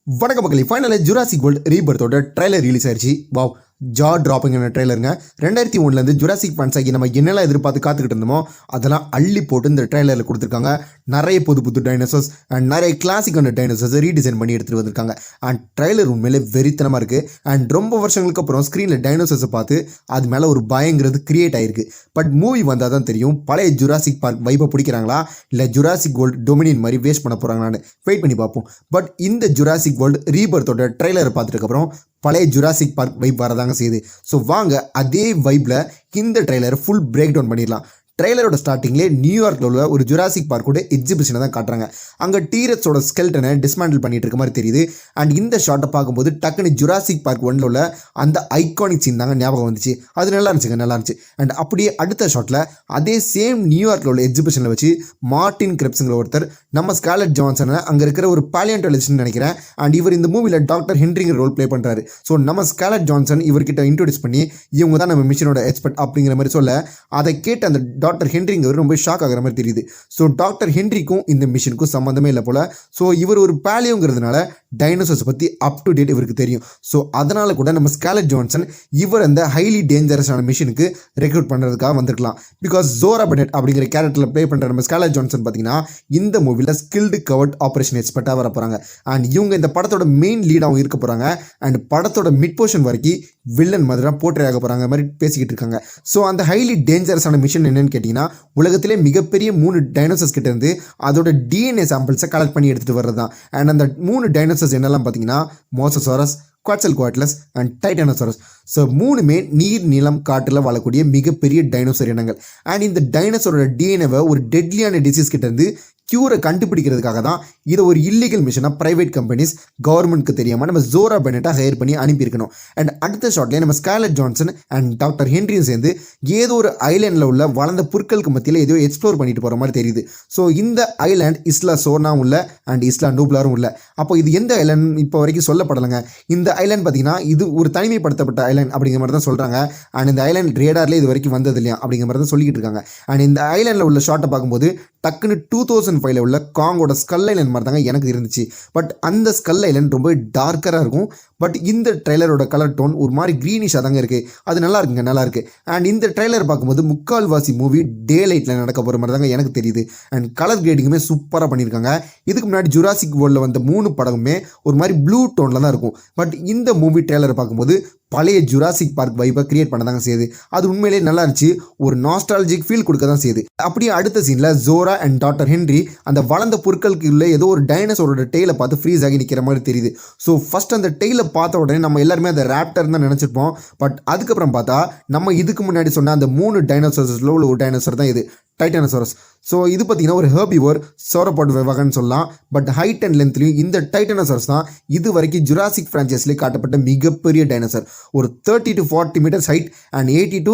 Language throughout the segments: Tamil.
வணக்க மக்களே, ஃபைனலாக ஜுராசிக் வேர்ல்ட் ரீபர்த்தோட ட்ரைலர் ரிலீஸ் ஆயிடுச்சு. வாவ், ஜா ட்ராப்பிங்கான ட்ரைலருங்க. 2001 ஜுராசிக் ஃபேன்ஸ் ஆகி நம்ம என்னெல்லாம் எதிர்பார்த்து காத்துக்கிட்டு இருந்தோமோ அதெல்லாம் அள்ளி போட்டு இந்த ட்ரைலரில் கொடுத்துருக்காங்க. நிறைய புது டைனோசர்ஸ் அண்ட் நிறைய கிளாசிக்கான டைனோசர்ஸ் ரீடிசைன் பண்ணி எடுத்துகிட்டு வந்திருக்காங்க. அண்ட் ட்ரைலர் உண்மையிலே வெறித்தனமாக இருக்குது. அண்ட் ரொம்ப வருஷங்களுக்கு அப்புறம் ஸ்க்ரீனில் டைனோசர்ஸை பார்த்து அது மேலே ஒரு பயங்கிறது கிரியேட் ஆகிருக்கு. பட் மூவி வந்தால் தான் தெரியும் பழைய ஜுராசிக் பார்க் வைப்பை பிடிக்கிறாங்களா இல்லை ஜுராசிக் வேர்ல்ட் டொமினியன் மாதிரி வேஸ்ட் பண்ண போகிறாங்களான்னு வெயிட் பண்ணி பார்ப்போம். பட் இந்த ஜுராசிக் வேர்ல்ட் ரீபர்த்தோட ட்ரைலரை பார்த்துட்டுக்கப்புறம் பழைய ஜுராசிக் பார்க் வைப் வரதாங்க செய்யுது. ஸோ வாங்க அதே வைப்பில் இந்த ட்ரெய்லரை ஃபுல் பிரேக் டவுன் பண்ணிடலாம். ட்ரெய்லரோட ஸ்டார்டிங்லேயே நியூயார்க்கில் உள்ள ஒரு ஜுராசிக் பார்க்கோட எக்ஸிபிஷனை தான் காட்டுறாங்க. அங்கே டீரட்ஸோட ஸ்கெல்டனை டிஸ்மேண்டில் பண்ணிட்டு இருக்க மாதிரி தெரியுது. அண்ட் இந்த ஷாட்டை பார்க்கும்போது டக்குன்னு ஜுராசிக் பார்க் 1 உள்ள அந்த ஐகானிக் சீன் தாங்க ஞாபகம் வந்துச்சு. அது நல்லா இருந்துச்சு. அண்ட் அப்படியே அடுத்த ஷாட்டில் அதே சேம் நியூயார்க்கில் உள்ள எக்ஸிபிஷனில் வச்சு மார்டின் கிரெப்ஸுங்கிற ஒருத்தர் நம்ம ஸ்கார்லெட் ஜான்சனை அங்கே இருக்கிற ஒரு பாலியன்டாலஜிஸ்ட்னு நினைக்கிறேன். அண்ட் இவர் இந்த மூவியில் டாக்டர் ஹென்ரிங்கிற ரோல் ப்ளே பண்ணுறாரு. ஸோ நம்ம ஸ்கார்லெட் ஜான்சன் இவர்கிட்ட இன்ட்ரோடியூஸ் பண்ணி இவங்க தான் நம்ம மிஷனோட எக்ஸ்பர்ட் அப்படிங்கிற மாதிரி சொல்ல அதை கேட்டு அந்த டாக்டர் ஹென்ரிங்கிறவர் ரொம்ப ஷாக் ஆகிற மாதிரி தெரியுது. ஸோ டாக்டர் ஹென்ரிக்கும் இந்த மிஷனுக்கும் சம்மந்தமே இல்லை போல். ஸோ இவர் ஒரு பேலியோங்கிறதுனால டைனோசர்ஸ் பற்றி அப் டு டேட் இவருக்கு தெரியும். ஸோ அதனால் கூட நம்ம ஸ்கார்லெட் ஜான்சன் இவர் அந்த ஹைலி டேஞ்சரஸான மிஷனுக்கு ரெக்ரூட் பண்ணுறதுக்காக வந்திருக்கலாம். பிகாஸ் ஜோரா பெனெட் அப்படிங்கிற கேரக்டரில் ப்ளே பண்ணுற நம்ம ஸ்கார்லெட் ஜான்சன் பார்த்தீங்கன்னா இந்த மூவியில் ஸ்கில்டு கவர்ட் ஆப்ரேஷன் எக்ஸ்பர்ட்டாக வர போகிறாங்க. அண்ட் இவங்க இந்த படத்தோட மெயின் லீடாகவும் இருக்க போகிறாங்க. அண்ட் படத்தோட மிட் போர்ஷன் வரைக்கும் வில்லன் மாதிரி தான் போர்ட்ரே ஆக போகிறாங்க மாதிரி பேசிக்கிட்டு இருக்காங்க. ஸோ அந்த ஹைலி டேஞ்சரஸான மிஷன் என்னன்னு கேட்டிங்கன்னா உலகத்திலே மிகப்பெரிய 3 டைனோசர்ஸ் கிட்ட இருந்து அதோட டிஎன்ஏ சாம்பிள்ஸை கலெக்ட் பண்ணி எடுத்துகிட்டு வர்றது தான். அண்ட் அந்த 3 டைனோசர்ஸ் என்னெல்லாம் பார்த்தீங்கன்னா மோசசாரஸ், குவாட்ஸல்குவாட்லஸ் அண்ட் டைட்டானோசாரஸ். ஸோ 3மே நீர், நிலம், காட்டில் வாழக்கூடிய மிகப்பெரிய டைனோசர் இனங்கள். அண்ட் இந்த டைனோசரோட டிஎன்ஏவை ஒரு டெட்லியான டிசீஸ் கிட்ட இருந்து க்யூரை கண்டுபிடிக்கிறதுக்காக தான் இதை ஒரு இல்லீகல் மிஷனாக ப்ரைவேட் கம்பெனிஸ் கவர்மெண்ட்க்கு தெரியாமல் நம்ம ஜோரா பெனெட்டை ஹையர் பண்ணி அனுப்பியிருக்கணும். அண்ட் அடுத்த ஷாட்லேயே நம்ம ஸ்கார்லெட் ஜான்சன் அண்ட் டாக்டர் ஹென்ரியும் சேர்ந்து ஏதோ ஒரு ஐலாண்டில் உள்ள வளர்ந்த புற்களுக்கு மத்தியில் ஏதோ எக்ஸ்ப்ளோர் பண்ணிட்டு போகிற மாதிரி தெரியுது. ஸோ இந்த ஐலாண்ட் இஸ்லா சோனாவும் இல்லை அண்ட் இஸ்லா நூப்லாரும் இல்லை. அப்போ இது எந்த ஐலாண்ட் இப்போ வரைக்கும் சொல்லப்படலைங்க. இந்த ஐலாண்ட் பார்த்தீங்கன்னா இது ஒரு தனிமைப்படுத்தப்பட்ட ஐலாண்ட் அப்படிங்கிற மாதிரி தான் சொல்கிறாங்க. அண்ட் இந்த ஐலாண்ட் ரேடார்லேயே இது வரைக்கும் வந்தது இல்லையா அப்படிங்கிற மாதிரி தான் சொல்லிக்கிட்டு இருக்காங்க. அண்ட் இந்த ஐலாண்டில் உள்ள ஷாட்டை பார்க்கும்போது டக்குன்னு 2005 உள்ள காங்கோட ஸ்கல் ஐலண்ட் மாதிரி தாங்க எனக்கு இருந்துச்சு. பட் அந்த ஸ்கல் ஐலண்ட் ரொம்ப டார்க்கராக இருக்கும். பட் இந்த ட்ரெய்லரோட கலர் டோன் ஒரு மாதிரி க்ரீனிஷாக தாங்க இருக்குது. அது நல்லா இருக்குது. அண்ட் இந்த ட்ரெய்லர் பார்க்கும்போது முக்கால்வாசி மூவி டே லைட்டில் நடக்க போகிற மாதிரி தாங்க எனக்கு தெரியுது. அண்ட் கலர் கிரேடிங்குமே சூப்பராக பண்ணியிருக்காங்க. இதுக்கு முன்னாடி ஜுராசிக் வேர்ல்டில் வந்த 3 படமுமே ஒரு மாதிரி ப்ளூ டோனில் தான் இருக்கும். பட் இந்த மூவி ட்ரெய்லரை பார்க்கும்போது பழைய ஜுராசிக் பார்க் வைப்பை கிரியேட் பண்ண தாங்க செய்யுது. அது உண்மையிலேயே நல்லா இருந்துச்சு. ஒரு நாஸ்டாலஜிக் ஃபீல் கொடுக்க தான் செய்யுது. அப்படியே அடுத்த சீனில் ஜோரா அண்ட் டாக்டர் ஹென்ரி அந்த வளர்ந்த பொருட்களுக்கு உள்ள ஏதோ ஒரு டைனோசரோட டெய்லை பார்த்து ஃப்ரீஸ் ஆகி நிற்கிற மாதிரி தெரியுது. ஸோ ஃபஸ்ட் அந்த டெய்லை பார்த்த உடனே நம்ம எல்லாருமே அந்த ரேப்டர் தான் நினச்சிருப்போம். பட் அதுக்கப்புறம் பார்த்தா நம்ம இதுக்கு முன்னாடி சொன்ன அந்த 3 டைனோசர்ஸில் உள்ள ஒரு டைனோசர் தான் இது, டைட்டானோசாரஸ். ஸோ இது பார்த்தீங்கன்னா ஒரு ஹெர்பிவோர் சோரோபாட் வகைன்னு சொல்லலாம். பட் ஹைட் அண்ட் லென்த்லையும் இந்த டைட்டானோசாரஸ் தான் இது வரைக்கும் ஜுராசிக் ஃப்ரான்ச்சைஸ்லேயே காட்டப்பட்ட மிகப்பெரிய டைனோசர். ஒரு 30 to 40 metres height and 100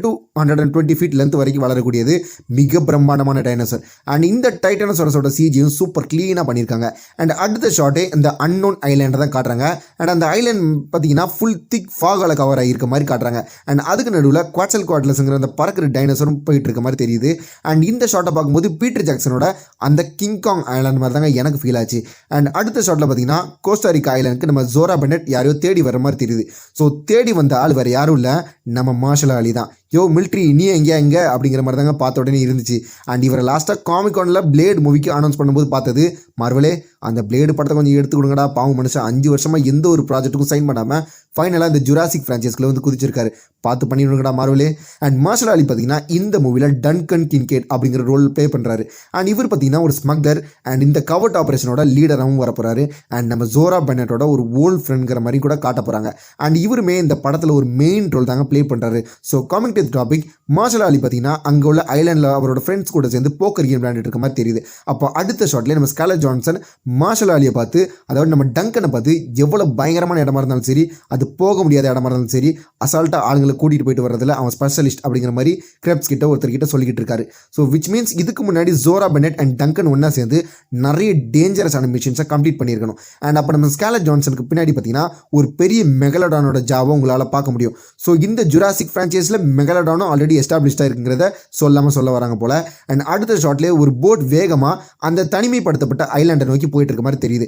to 120 feet length வரைக்கும் வளரக்கூடியது மிக பிரம்மாண்டமான டைனோசர். அண்ட் இந்த டைட்டானோசாரஸோட சிஜியும் சூப்பர் க்ளீனாக பண்ணியிருக்காங்க. அண்ட் அடுத்த ஷாட்டே இந்த அன்னோன் ஐலாண்டை தான் காட்டுறாங்க. அண்ட் அந்த ஐலாண்ட் பார்த்தீங்கன்னா ஃபுல் திக் ஃபாகால கவர் ஆகியிருக்க மாதிரி காட்டுறாங்க. அண்ட் அதுக்கு நடுவில் குவாட்ஸல்குவாட்லஸ்ங்கிற அந்த பறக்கிற டைனோசரும் போயிட்டு இருக்க மாதிரி தெரியுது. அண்ட் இந்த ஷாட்டை பார்க்கும்போது பீட்டர் ஜாக்சனோட அந்த கிங்காங் ஐலாண்ட் மாதிரி தாங்க எனக்கு ஃபீல் ஆச்சு. அண்ட் அடுத்த ஷாட்டில் பார்த்தீங்கன்னா கோஸ்டாரிக்கா ஐலாண்டுக்கு நம்ம ஜோரா பெனெட் யாரையோ தேடி வர மாதிரி தெரியுது. ஸோ தேடி வந்த ஆள் வேறு யாரும் இல்லை, நம்ம மார்ஷல் அலி தான். மிலிட்ரி நீ எங்கே அப்படிங்கிற மாதிரி தாங்க பார்த்த உடனே இருந்துச்சு. அண்ட் இவரை லாஸ்ட்டாக காமிகானில் பிளேட் மூவிக்கு அனௌன்ஸ் பண்ணும்போது பார்த்தது, மார்வலே அந்த பிளேடு படத்தை கொஞ்சம் எடுத்து கொடுங்கடா, பாவம் மனுஷன் 5 வருஷமாக எந்த ஒரு ப்ராஜெக்ட்டுக்கும் சைன் பண்ணாமல் ஃபைனலாக இந்த ஜுராசிக் ஃப்ரான்ச்சைஸ்க்குள்ள வந்து குதிச்சிருக்காரு, பார்த்து பண்ணிவிடுங்கடா மார்வலே. அண்ட் மார்ஷல் அலி பார்த்தீங்கன்னா இந்த மூவியில் டன்கன் கின்கேட் அப்படிங்கிற ரோல் ப்ளே பண்ணுறாரு. அண்ட் இவர் பார்த்தீங்கன்னா ஒரு ஸ்மக்லர் அண்ட் இந்த கவர்ட் ஆப்ரேஷனோட லீடராகவும் வர போகிறாரு. அண்ட் நம்ம ஜோரா பெனெட்டோட ஒரு ஓல்ட் ஃப்ரெண்ட்ங்கிற மாதிரி கூட காட்ட போகிறாங்க. அண்ட் இவருமே இந்த படத்தில் ஒரு மெயின் ரோல் தாங்க ப்ளே பண்ணுறாரு. So coming to topic, Mahershala Ali பார்த்தீங்கன்னா அங்கே உள்ள ஐலாண்டில் அவரோட ஃப்ரெண்ட்ஸ் கூட சேர்ந்து போக்கர் கேம் விளையாண்டுட்டு இருக்க மாதிரி தெரியுது. அப்போ அடுத்த ஷாட்லேயே நம்ம ஸ்கார்லெட் ஜான்சன் மார்ஷல் அலியை பார்த்து, அதாவது நம்ம டங்கனை பார்த்து எவ்வளோ பயங்கரமான இடமா இருந்தாலும் சரி, அது போக முடியாத இடமா இருந்தாலும் சரி, அசால்ட்டாக ஆளுங்களை கூட்டிகிட்டு போயிட்டு வரதில் அவன் ஸ்பெஷலிஸ்ட் அப்படிங்கிற மாதிரி கிரெப்ஸ் கிட்ட ஒருத்தர்கிட்ட சொல்லிக்கிட்டு இருக்காரு. ஸோ விச் மீன்ஸ் இதுக்கு முன்னாடி ஜோரா பெனெட் அண்ட் டங்கன் ஒன்றா சேர்ந்து நிறைய டேஞ்சரஸான மிஷன்ஸை கம்ப்ளீட் பண்ணியிருக்கணும். அண்ட் அப்போ நம்ம ஸ்கார்லெட் ஜான்சனுக்கு பின்னாடி பார்த்தீங்கன்னா ஒரு பெரிய மெகலடானோட ஜாவை உங்களால் பார்க்க முடியும். ஸோ இந்த ஜுராசிக் ஃப்ரான்ச்சைஸில் மெகாலடானும் ஆல்ரெடி எஸ்டாப்ளிஷ்டாக இருக்குங்கிறத சொல்ல வராங்க போல். அண்ட் அடுத்த ஷாட்லேயே ஒரு போட் வேகமாக அந்த தனிமைப்படுத்தப்பட்ட ஐலாண்டை நோக்கி போயிட்டு இருக்க மாதிரி தெரியுது.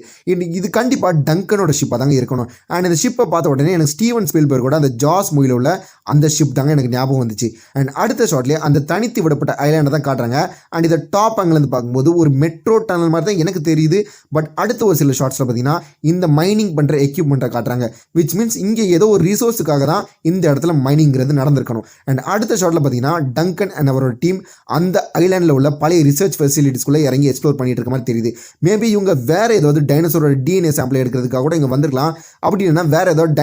இது கண்டிப்பாக டங்கனோட ஷிப்பாக தாங்க இருக்கணும். அண்ட் இந்த ஷிப்பை பார்த்த உடனே எனக்கு ஸ்டீவன் ஸ்பீல்பர்கோட அந்த ஜாஸ் மூவியில் உள்ள அந்த ஷிப் தாங்க எனக்கு ஞாபகம் வந்துச்சு. அண்ட் அடுத்த ஷாட்லேயே அந்த தனித்து விடப்பட்ட ஐலாண்டை தான் காட்டுறாங்க. அண்ட் இதை டாப் ஆங்கிலேருந்து பார்க்கும்போது ஒரு மெட்ரோ டனல் மாதிரி தான் எனக்கு தெரியுது. பட் அடுத்த ஒரு சில ஷாட்ஸில் பார்த்தீங்கன்னா இந்த மைனிங் பண்ணுற எக்யூப்மெண்ட்டை காட்டுறாங்க. விச் மீன்ஸ் இங்கே ஏதோ ஒரு ரிசோர்ஸுக்காக தான் இந்த இடத்துல மைனிங்கிறது நடந்திருக்கணும். அண்ட் அடுத்த ஷாட்டில் பார்த்தீங்கன்னா டங்கன் அண்ட் அவரோட டீம் அந்த ஐலாண்டில் உள்ள பழைய ரிசர்ச் ஃபெசிலிட்டிஸ்குள்ளே இறங்கி எக்ஸ்ப்ளோர் பண்ணிட்டு இருக்க மாதிரி தெரியுது. மேபி இவங்க வேறு ஏதாவது டைனோசரோட டிஎன்ஏ சாம்பிள் எடுக்கிறதுக்காக கூட இங்கே வந்திருக்கலாம். அப்படி இல்லைன்னா வேறு ஏதாவது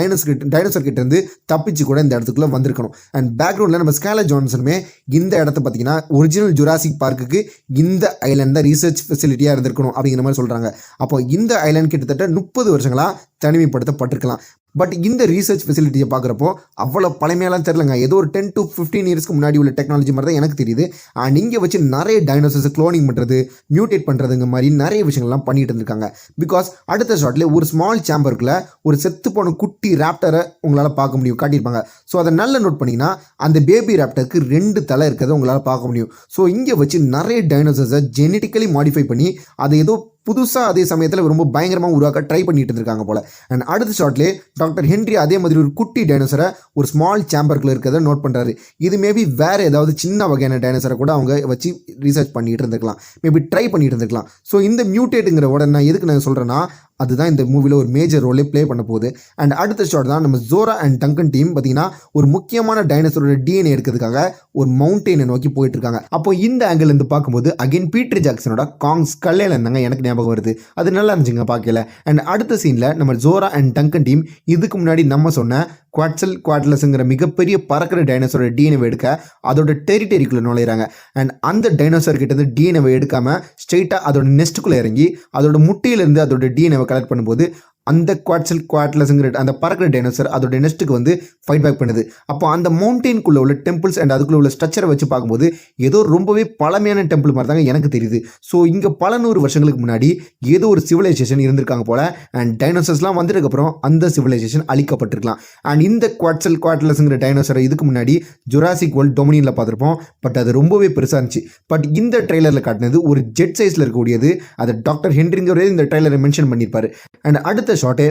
டைனோசர் கிட்ட இருந்து தப்பிச்சு கூட இந்த இடத்துக்குள்ளே வந்திருக்கணும். அண்ட் பேக்ரவுண்டில் நம்ம ஸ்காலர் ஜான்சனுமே இந்த இடத்த பார்த்தீங்கன்னா ஒரிஜினல் ஜுராசிக் பார்க்குக்கு இந்த ஐலாண்ட் தான் ரிசர்ச் ஃபெசிலிட்டியாக இருந்திருக்கணும் அப்படிங்கிற மாதிரி சொல்கிறாங்க. அப்போ இந்த ஐலாண்ட் கிட்டத்தட்ட 30 வருஷங்களாக தனிமைப்படுத்தப்பட்டிருக்கலாம். பட் இந்த ரீசர்ச் ஃபெசிலிட்டியை பார்க்குறப்போ அவ்வளோ பழமையெல்லாம் தெரிலங்க. ஏதோ ஒரு 10 to 15 இயர்ஸ்க்கு முன்னாடி உள்ள டெக்னாலஜி மாதிரி தான் எனக்கு தெரியுது. அண்ட் இங்கே வச்சு நிறைய டைனோசர்ஸை க்ளோனிங் பண்ணுறது, மியூட்டேட் பண்ணுறதுங்க மாதிரி நிறைய விஷயங்கள்லாம் பண்ணிட்டு இருந்திருக்காங்க. பிகாஸ் அடுத்த ஷாட்லேயே ஒரு ஸ்மால் சேம்பருக்குள்ள ஒரு செத்து போன குட்டி ராப்டரை உங்களால் பார்க்க முடியும், காட்டியிருப்பாங்க. ஸோ அதை நல்லா நோட் பண்ணிங்கன்னா அந்த பேபி ராப்டருக்கு 2 தலை இருக்கிறத உங்களால் பார்க்க முடியும். ஸோ இங்கே வச்சு நிறைய டைனோசர்ஸை ஜெனட்டிக்கலி மாடிஃபை பண்ணி அதை ஏதோ புதுசாக அதே சமயத்தில் ரொம்ப பயங்கரமாக உருவாக்க ட்ரை பண்ணிட்டு இருந்திருக்காங்க போல். அண்ட் அடுத்த ஷாட்லேயே டாக்டர் ஹென்ரி அதே மாதிரி ஒரு குட்டி டைனோசரை ஒரு ஸ்மால் சேம்பருக்குள்ள இருக்கிறத நோட் பண்ணுறாரு. இது மேபி வேறு ஏதாவது சின்ன வகையான டைனோசரை கூட அவங்க வச்சு ரிசர்ச் பண்ணிட்டு இருந்திருக்கலாம், மேபி ட்ரை பண்ணிட்டு இருந்திருக்கலாம். ஸோ இந்த மியூட்டேட்டுங்கிற உடனே நான் எதுக்கு நான் சொல்கிறேன்னா அதுதான் இந்த மூவியில் ஒரு மேஜர் ரோலே ப்ளே பண்ண போகுது. அண்ட் அடுத்த ஷாட் தான் நம்ம ஜோரா அண்ட் டங்கன் டீம் பார்த்தீங்கன்னா ஒரு முக்கியமான டைனோசரோட டிஎன்ஏ எடுக்கிறதுக்காக ஒரு மவுண்டெயினை நோக்கி போயிட்டு இருக்காங்க. அப்போ இந்த ஆங்கிள் இருந்து பார்க்கும்போது அகைன் பீட்டர் ஜாக்சனோட காங்ஸ் கல்லையில் இருந்தாங்க எனக்கு ஞாபகம் வருது. அது நல்லா இருந்துச்சுங்க பார்க்கல. அண்ட் அடுத்த சீனில் நம்ம ஜோரா அண்ட் டங்கன் டீம் இதுக்கு முன்னாடி நம்ம சொன்ன குவாட்லஸ்ங்கிற மிகப்பெரிய பறக்கிற டைனோசரோட டிஎன்ஏ எடுக்க அதோட டெரிட்டரிக்குள்ளே நுழையிறாங்க. அண்ட் அந்த டைனோசர் கிட்ட இருந்து டிஎன்ஏ எடுக்காமல் ஸ்ட்ரெயிட்டாக அதோட நெஸ்ட்டுக்குள்ளே இறங்கி அதோட முட்டையிலேருந்து அதோட டிஎன்ஏ கலெக்ட் பண்ணும்போது அந்த குவாட்லஸ்ங்கிற அந்த பறக்கிற டைனோசர் அதோட நெஸ்ட்டுக்கு வந்து ஃபைட் பேக் பண்ணுது. அப்போ அந்த மவுண்டெயின்குள்ளே உள்ள டெம்பிள்ஸ் அண்ட் அதுக்குள்ளே உள்ள ஸ்ட்ரக்சரை வச்சு பார்க்கும்போது ஏதோ ரொம்பவே பழமையான டெம்பிள் மாதிரி தாங்க எனக்கு தெரியுது. ஸோ இங்கே பல 100 வருஷங்களுக்கு முன்னாடி ஏதோ ஒரு சிவிலைசேஷன் இருந்திருக்காங்க போல். அண்ட் டைனோசர்ஸ்லாம் வந்ததுக்கப்புறம் அந்த சிவிலைசேஷன் அழிக்கப்பட்டிருக்கலாம். அண்ட் இந்த குவாட்லஸ்ங்கிற டைனோசரை இதுக்கு முன்னாடி ஜுராசிக் வேர்ல்ட் டொமினியனில் பார்த்துருப்போம். பட் அது ரொம்பவே பெருசாக இருந்துச்சு. பட் இந்த ட்ரெய்லரில் காட்டினது ஒரு ஜெட் சைஸில் இருக்கக்கூடியது. அதை டாக்டர் ஹென்ரிங்கிறதே இந்த ட்ரெய்லரை மென்ஷன் பண்ணியிருப்பார். அண்ட் அடுத்த ஷாட்டே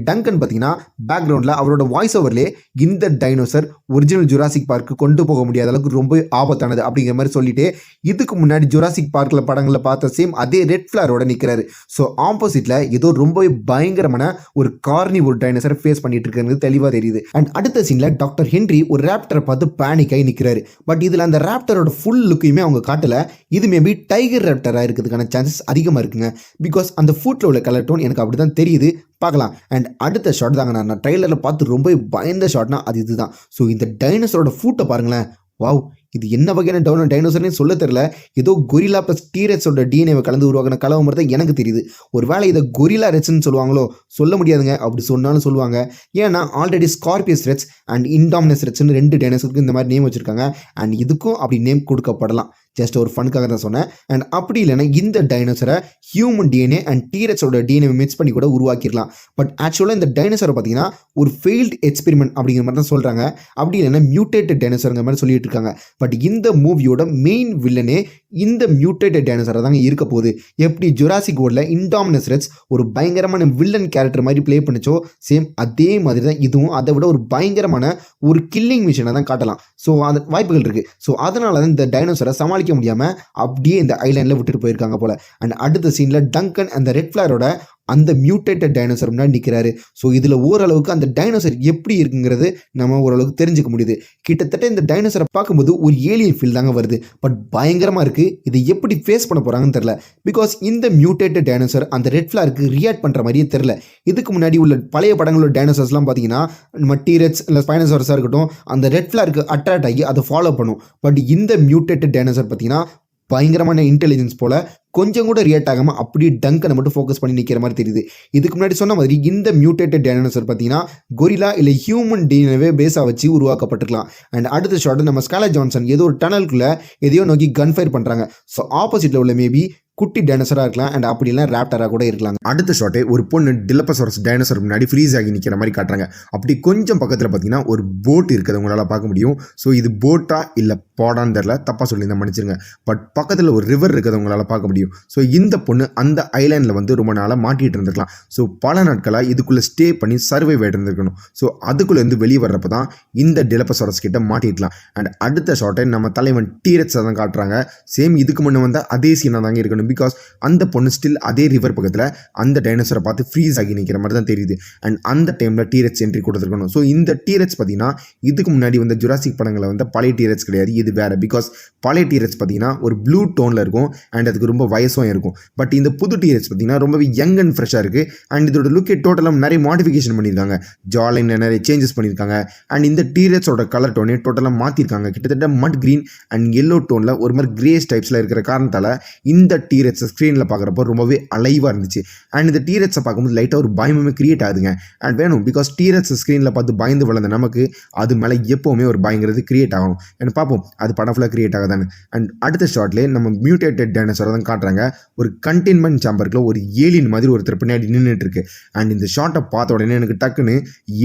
டங்கன் பார்த்தீங்கன்னா பேக்ரவுண்டில் அவரோட வாய்ஸ் ஓவர்லேயே இந்த டைனோசர் ஒரிஜினல் ஜுராசிக் பார்க்கு கொண்டு போக முடியாத அளவுக்கு ரொம்ப ஆபத்தானது அப்படிங்கிற மாதிரி சொல்லிட்டு இதுக்கு முன்னாடி ஜுராசிக் பார்க்கில் படங்களில் பார்த்த சேம் அதே ரெட் ஃபிளாரோட நிற்கிறாரு. ஸோ ஆப்போசிட்டில் ஏதோ ரொம்பவே பயங்கரமான ஒரு கார்னிவோர் டைனோசரை ஃபேஸ் பண்ணிட்டு இருக்கிறது தெளிவாக தெரியுது. அண்ட் அடுத்த சீனில் டாக்டர் ஹென்ரி ஒரு ராப்டரை பார்த்து பேனிக் ஆகி நிற்கிறாரு. பட் இதில் அந்த ராப்டரோட ஃபுல் லுக்கையுமே அவங்க காட்டல. இது மேபி டைகர் ராப்டராக இருக்கிறதுக்கான சான்சஸ் அதிகமாக இருக்குங்க. பிகாஸ் அந்த ஃபுட்டில் உள்ள கலர் டோன் எனக்கு அப்படி தான் தெரியுது, பார்க்கலாம். அண்ட் அடுத்த ஷாட் தாங்க நான் ட்ரெய்லரில் பார்த்து ரொம்ப பயந்த ஷாட்னா அது இதுதான். ஸோ இந்த டைனோசரோட ஃபுட்டை பாருங்களேன். வாவ், இது என்ன வகையான டைனோசர்னே சொல்ல தெரியல. ஏதோ கொரிலா ப்ளஸ் டீரெக்ஸோட டிஎன்ஏவை கலந்து உருவாக்கின கலவை மாதிரி தான் எனக்கு தெரியுது. ஒரு வேளை இதை கொரிலா ரெட்ஸ்ன்னு சொல்லுவாங்களோ, சொல்ல முடியாதுங்க. அப்படி சொன்னாலும் சொல்லுவாங்க. ஏன்னா already Scorpios rex and Indominus ரெட்ஸ்னு 2 டைனோசருக்கு இந்த மாதிரி நேம் வச்சுருக்காங்க. அண்ட் இதுக்கும் அப்படி நேம் கொடுக்கப்படலாம். ஜஸ்ட் ஒரு ஃபனுக்காக தான் சொன்னேன். அண்ட் அப்படி இல்லைன்னா இந்த டைனோசரை ஹியூமன் டிஎன்ஏ அண்ட் டீரெக்ஸோட டிஎன்ஏ மிக்ஸ் பண்ணி கூட உருவாக்கிடலாம். பட் ஆக்சுவலாக இந்த டைனோசரை பார்த்தீங்கன்னா ஒரு ஃபெயில்டு எக்ஸ்பெரிமெண்ட் அப்படிங்கிற மாதிரி தான் சொல்கிறாங்க. அப்படி இல்லைன்னா மியூட்டேட்டட் டைனோசருங்கிற மாதிரி சொல்லிட்டு இருக்காங்க. பட் இந்த மூவியோட மெயின் வில்லனே இந்த மியூட்டேட்டட் டைனோசரை தாங்க இருக்க போகுது. எப்படி ஜுராசிக் வேர்ல்டில் இன்டாமினஸ் ரெட்ஸ் ஒரு பயங்கரமான வில்லன் கேரக்டர் மாதிரி ப்ளே பண்ணிச்சோ, சேம் அதே மாதிரி தான் இதுவும் அதை விட ஒரு பயங்கரமான ஒரு கில்லிங் மிஷனை தான் காட்டலாம். ஸோ அந்த வாய்ப்புகள் இருக்குது. ஸோ அதனால தான் இந்த டைனோசரை சமாளிக்க முடியாமல் அப்படியே இந்த ஐலாண்டில் விட்டுட்டு போயிருக்காங்க போல. அண்ட் அடுத்த சீனில் டங்கன் அந்த ரெட் ஃபிளாரோட அந்த மியூட்டேட்டட் டைனோசர் முன்னாடி நிற்கிறாரு. ஸோ இதில் ஓரளவுக்கு அந்த டைனோசர் எப்படி இருக்குங்கிறது நம்ம ஓரளவுக்கு தெரிஞ்சுக்க முடியுது. கிட்டத்தட்ட இந்த டைனோசரை பார்க்கும்போது ஒரு ஏலியன் ஃபீல் தாங்க வருது. பட் பயங்கரமாக இருக்குது. இதை எப்படி ஃபேஸ் பண்ண போகிறாங்கன்னு தெரில. பிகாஸ் இந்த மியூட்டேட்டட் டைனோசர் அந்த ரெட் ஃபிளாருக்கு ரியாக்ட் பண்ணுற மாதிரியே தெரில. இதுக்கு முன்னாடி உள்ள பழைய படங்களோட டைனோசர்ஸ்லாம் பார்த்தீங்கன்னா நம்ம டீரெக்ஸ் இல்லை ஸ்பைனோசாரஸாக இருக்கட்டும், அந்த ரெட் ஃபிளாருக்கு அட்ராக்ட் ஆகி அதை ஃபாலோ பண்ணும். பட் இந்த மியூட்டேட்டட் டைனோசர் பார்த்தீங்கன்னா பயங்கரமான இன்டெலிஜென்ஸ் போல் கொஞ்சம் கூட ரியாக்ட் ஆகாமல் அப்படியே டங்கனை மட்டும் ஃபோக்கஸ் பண்ணி நிற்கிற மாதிரி தெரியுது. இதுக்கு முன்னாடி சொன்ன மாதிரி இந்த மியூட்டேட்டட் டைனோசர் பார்த்தீங்கன்னா கொரிலா இல்லை ஹியூமன் டிஎன்ஏவே பேஸாக வச்சு உருவாக்கப்பட்டிருக்கலாம். அண்ட் அடுத்த ஷாட் நம்ம ஸ்காலர் ஜான்சன் ஏதோ ஒரு டனலுக்குள்ளே எதையோ நோக்கி கன் ஃபயர் பண்ணுறாங்க. ஸோ ஆப்போசிட்டில் உள்ள மேபி குட்டி டைனோசராக இருக்கலாம் அண்ட் அப்படி இல்லை ரேப்டராக கூட இருக்கலாம். அடுத்த ஷாட்டே ஒரு பொண்ணு டிலப்பசாரஸ் டைனோசர் முன்னாடி ஃப்ரீஸ் ஆகி நிற்கிற மாதிரி காட்டுறாங்க. அப்படி கொஞ்சம் பக்கத்தில் பார்த்தீங்கன்னா ஒரு போட் இருக்கிறத உங்களால் பார்க்க முடியும். ஸோ இது போட்டா இல்லை பாடான்னு தெரில, தப்பாக சொல்லியிருந்தேன் மன்னிச்சிருங்க. பட் பக்கத்தில் ஒரு ரிவர் இருக்கிறத உங்களால் பார்க்க முடியும். ஸோ இந்த பொண்ணு அந்த ஐலாண்டில் வந்து ரொம்ப நாளாக மாட்டிகிட்டு இருந்திருக்கலாம். ஸோ பல நாட்களாக இதுக்குள்ளே ஸ்டே பண்ணி சர்வை ஆகிட்டு இருந்திருக்கணும். ஸோ அதுக்குள்ளேருந்து வெளியே வர்றப்ப தான் இந்த டிலப்பசாரஸ் கிட்ட மாட்டிக்கலாம். அண்ட் அடுத்த ஷாட்டை நம்ம தலைவன் டீரெக்ஸாக தான் காட்டுறாங்க. சேம் இதுக்கு முன்னே வந்து அதே சீனாக தாங்க இருக்கணும். பிகாஸ் அந்த பொண்ணு ஸ்டில் அதே ரிவர் பக்கத்தில் அந்த டைனோசரை பார்த்து ஃப்ரீஸ் ஆகி நிற்கிற மாதிரி தான் தெரியுது. அண்ட் அந்த டைமில் டீரெக்ஸ் என்ட்ரி கொடுத்துருக்கணும். ஸோ இந்த டீரெக்ஸ் பார்த்தீங்கன்னா இதுக்கு முன்னாடி வந்து ஜுராசிக் படங்களில் வந்து பழைய டீரெக்ஸ் கிடையாது, இது வேறு. பிகாஸ் பழைய டீரெக்ஸ் பார்த்தீங்கன்னா ஒரு ப்ளூ டோனில் இருக்கும் அண்ட் அதுக்கு ரொம்ப வயசும் இருக்கும். பட் இந்த புது டீரெக்ஸ் பார்த்தீங்கன்னா ரொம்பவே யங் அண்ட் ஃப்ரெஷ்ஷாக இருக்குது. அண்ட் இதோட லுக்கே டோட்டலாக நிறைய மாடிஃபிகேஷன் பண்ணியிருக்காங்க, ஜாலைனில் நிறைய சேஞ்சஸ் பண்ணியிருக்காங்க. அண்ட் இந்த டீரெக்ஸோட கலர் டோனே டோட்டலாக மாற்றிருக்காங்க. கிட்டத்தட்ட மட் க்ரீன் அண்ட் எல்லோ டோனில் ஒரு மாதிரி கிரேஸ் டைப்ஸில் இருக்கிற காரணத்தால் இந்த டீரெக்ஸை ஸ்க்ரீனில் பார்க்குறப்போ ரொம்பவே அலைவாக இருந்துச்சு. அண்ட் இந்த டீரெக்ஸை பார்க்கும்போது லைட்டாக ஒரு பயமே கிரியேட் ஆகுதுங்க. அண்ட் வேணும், பிகாஸ் டீரெக்ஸ் ஸ்க்ரீனில் பார்த்து பயந்து வளர்ந்த நமக்கு அது மேலே எப்போவுமே ஒரு பயங்கிறது கிரியேட் ஆகணும். அண்ட் பார்ப்போம் அது படம் ஃபுல்லாக கிரியேட் ஆகுதானு. அண்ட் அடுத்த ஷாட்லேயே நம்ம மியூட்டேட்டட் டைனோசரை தான் காட்டுறாங்க. ஒரு கண்டெய்ன்மெண்ட் சாம்பருக்குள்ள ஒரு ஏலியன் மாதிரி ஒருத்தர் பின்னாடி நின்றுட்டு இருக்கு. அண்ட் இந்த ஷாட்டை பார்த்த உடனே எனக்கு டக்குன்னு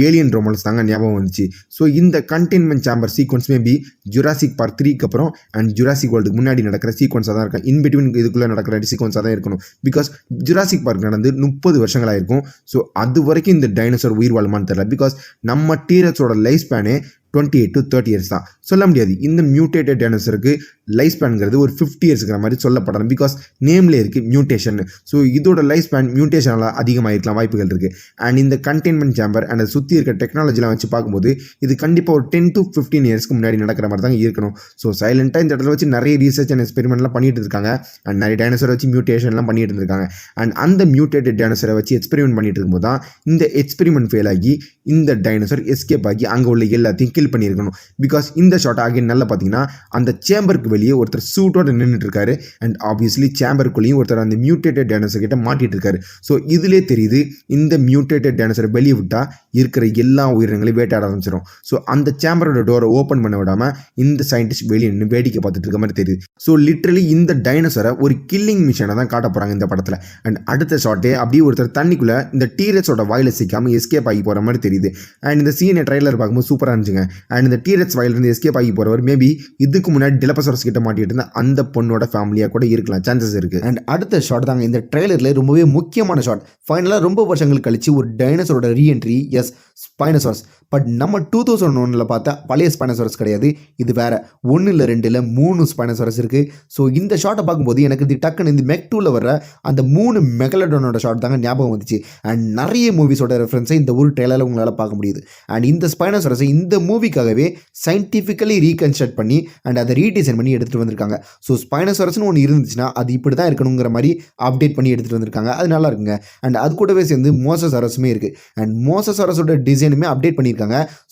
ஏலியன் ரொமான்ஸ் தாங்க ஞாபகம் வந்துச்சு. ஸோ இந்த containment chamber sequence maybe Jurassic Park 3க்கு அப்புறம் அண்ட் ஜுராசிக் வேர்ல்டுக்கு முன்னாடி நடக்கிற சீக்வன்ஸாக தான் இருக்கும். இன் பிட்வீன் இதுக்குள்ளே நடக்கிற சீக்வன்ஸாக தான் இருக்கணும். பிகாஸ் ஜுராசிக் பார்க் நடந்து 30 வருஷங்களாக இருக்கும். ஸோ அது வரைக்கும் இந்த டைனோசர் உயிர் வாழுமான்னு தெரியல. பிகாஸ் நம்ம டீரெக்ஸோட லைஃப் ஸ்பேனே 28 to 30 இயர்ஸ் தான். சொல்ல முடியாது இந்த மியூட்டேட்டட் டைனோசருக்கு லைஃப் ஸ்பேனுங்கிறது ஒரு 50 இயர்ஸ்ங்கிற மாதிரி சொல்லப்படணும். பிகாஸ் நேம்லேயே இருக்குது மியூட்டேஷன். ஸோ இதோட லைஃப் ஸ்பேன் மியூட்டேஷனால் அதிகமாக இருக்கலாம் வாய்ப்புகள் இருக்குது. அண்ட் இந்த கண்டெய்ன்மெண்ட் சேம்பர் அண்ட் அதை சுற்றி இருக்க டெக்னாலஜிலாம் வச்சு பார்க்கும்போது இது கண்டிப்பாக ஒரு 10 to 15 இயர்ஸ்க்கு முன்னாடி நடக்கிற மாதிரி தான் இருக்கணும். ஸோ சைலண்ட்டாக இந்த இடத்துல வச்சு நிறைய ரீசர்ச் அண்ட் எக்ஸ்பெரிமெண்ட்லாம் பண்ணிட்டு இருக்காங்க. அண்ட் நிறைய டைனோசரை வச்சு மியூட்டேஷன்லாம் பண்ணிட்டு இருந்திருக்காங்க. அண்ட் அந்த மியூட்டேட்டட் டைனோசரை வச்சு எக்ஸ்பெரிமெண்ட் பண்ணிட்டு இருக்கும்போது தான் இந்த எக்ஸ்பெரிமெண்ட் ஃபெயில் ஆகி இந்த டைனோசர் எஸ்கேப் ஆகி அங்கே உள்ள எல்லாத்தையும் கில் பண்ணியிருக்கணும். பிகாஸ் இந்த ஷாட் ஆகிய நல்லா பார்த்தீங்கன்னா அந்த சேம்பருக்கு வெளியே ஒருத்தர் சூட்டோட நின்றுட்டு இருக்காரு. அண்ட் ஆப்வியஸ்லி சேம்பருக்குள்ளேயும் ஒருத்தர் அந்த மியூட்டேட்டட் டைனோசர் கிட்ட மாட்டிட்டு இருக்காரு. ஸோ இதிலே தெரியுது இந்த மியூட்டேட்டட் டைனோசரை வெளியே விட்டால் இருக்கிற எல்லா உயிரினங்களையும் வேட்டாட ஆரம்பிச்சிடும். ஸோ அந்த சேம்பரோட டோரை ஓப்பன் பண்ண விடாமல் இந்த சயின்டிஸ்ட் வெளியே நின்று வேடிக்கை பார்த்துட்டு இருக்க மாதிரி தெரியுது. ஸோ லிட்ரலி இந்த டைனோசரை ஒரு கில்லிங் மிஷனை தான் காட்ட போகிறாங்க இந்த படத்தில். அண்ட் அடுத்த ஷாட்டே அப்படியே ஒருத்தர் தண்ணிக்குள்ளே இந்த டீரெக்ஸோட வாயில சிக்காமல் எஸ்கேப் ஆகி போகிற மாதிரி தெரியுது. அண்ட் இந்த சீனை ட்ரைலர் பார்க்கும்போது சூப்பராக இருந்துச்சுங்க. அண்ட் இந்த டீரெக்ஸ் வாயிலிருந்து எஸ்கேப் ஆகி போகிறவர் மேபி இதுக்கு முன்னாடி டிலப்பசாரஸ் கிட்ட மாட்டிட்டு இருந்த அந்த பொண்ணோட ஃபேமிலியாக கூட இருக்கலாம், சான்சஸ் இருக்குது. அண்ட் அடுத்த ஷாட் தாங்க இந்த ட்ரெய்லரில் ரொம்பவே முக்கியமான ஷாட். ஃபைனலாக ரொம்ப வருஷங்கள் கழிச்சு ஒரு டைனோசரோட ரீஎன்ட்ரி. எஸ், ஸ்பைனோசாரஸ். பட் நம்ம 2001 பார்த்தா பழைய ஸ்பைனோசாரஸ் கிடையாது, இது வேற. 1 இல்லை 2 இல்லை 3 ஸ்பைனோசாரஸ் இருக்குது. ஸோ இந்த ஷாட்டை பார்க்கும்போது எனக்கு இது டக்குன்னு இந்த மெக் 2ல வர அந்த 3 மெகலடோனோட ஷாட் தாங்க ஞாபகம் வந்துச்சு. அண்ட் நிறைய மூவிஸோட ரெஃபரன்ஸை இந்த ஒரு ட்ரெய்லரில் உங்களால் பார்க்க முடியுது. அண்ட் இந்த ஸ்பைனோசாரஸை இந்த மூவிக்காகவே சயின்டிஃபிக்கலி ரீகன்ஸ்ட்ரக்ட் பண்ணி அண்ட் அதை ரீடிசைன் பண்ணி எடுத்துகிட்டு வந்திருக்காங்க. ஸோ ஸ்பைனோசாரஸ்னு ஒன்று இருந்துச்சுன்னா அது இப்படி தான் இருக்கணுங்கிற மாதிரி அப்டேட் பண்ணி எடுத்துகிட்டு வந்திருக்காங்க. அது நல்லா இருக்குங்க. அண்ட் அது கூடவே சேர்ந்து மோசோசாரஸுமே இருக்குது. அண்ட் மோசோசாரஸோட டிசைனுமே அப்டேட் பண்ணியிருக்காங்க.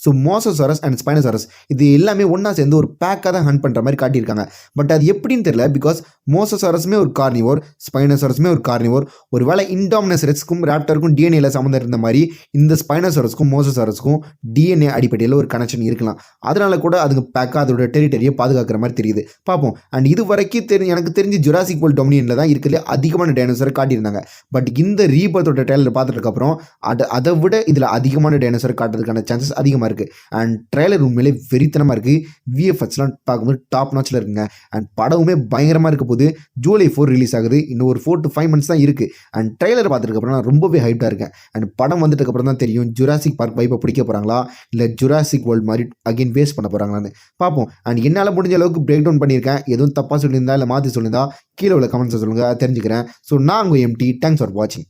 ஸோ மோசோசாரஸ் அண்ட் ஸ்பைனோசாரஸ் இது எல்லாமே ஒன்றா சேர்ந்து ஒரு பேக்காக தான் ஹண்ட் பண்ணுற மாதிரி காட்டியிருக்காங்க. பட் அது எப்படின்னு தெரியல. பிகாஸ் மோசோசாரஸுமே ஒரு கார்னிவோர், ஸ்பைனோசாரஸுமே ஒரு கார்னிவோர். ஒரு வேளை இன்டாமினஸ் ரெக்ஸ்க்கும் ராப்டருக்கும் டிஎன்ஏல சம்மந்தம் இருந்த மாதிரி இந்த ஸ்பைனோசாரஸ்க்கும் மோசோசாரஸ்க்கும் டிஎன்ஏ அடிப்படையில் ஒரு கனெக்ஷன் இருக்கலாம். அதனால கூட அதுக்கு பேக்காக அதோட டெரிட்டரியை பாதுகாக்கிற மாதிரி தெரியுது. பார்ப்போம். அண்ட் இது வரைக்கும் எனக்கு தெரிஞ்சு ஜுராசிக் வேர்ல்ட் டொமினியனில் தான் இருக்கிறது அதிகமான டைனோசரை காட்டியிருந்தாங்க. பட் இந்த ரீபர்த்தோட ட்ரெய்லர் பார்த்ததுக்கப்புறம் அதை விட இதில் அதிகமான டைனோசர் காட்டுறதுக்கான சான்சஸ் அதிகமாக இருக்குது. அண்ட் ட்ரெய்லர் உண்மையிலே வெறித்தனமாக இருக்குது. விஎஃப்எக்ஸ்லாம் பார்க்கும்போது டாப் நாச்சில் இருக்குங்க. அண்ட் படமுமே பயங்கரமாக இருக்க போது. ஜூலை 4 ரிலீஸ் ஆகுது. இன்னும் ஒரு 4 to 5 months தான் இருக்குது. அண்ட் ட்ரெய்லர் பார்த்ததுக்கப்புறம் நான் ரொம்பவே ஹைட்டாக இருக்கேன். அண்ட் படம் வந்துட்டுக்கப்புறம் தான் தெரியும் ஜுராசிக் பார்க் வைப்பை பிடிக்க போகிறாங்களா இல்லை ஜுராசிக் வேர்ல்ட் மாதிரி அகைன் வேஸ்ட் பண்ண போகிறாங்களான்னு பார்ப்போம். அண்ட் என்னால் முடிஞ்ச அளவுக்கு பிரேக் டவுன் பண்ணியிருக்கேன். எதுவும் தப்பாக சொல்லியிருந்தா இல்லை மாற்றி சொல்லியிருந்தா கீழே உள்ள கமெண்ட்ஸை சொல்லுங்கள், தெரிஞ்சுக்கிறேன். ஸோ நான் உங்கள் எம்டி. தேங்க்ஸ் ஃபார் வாட்சிங்.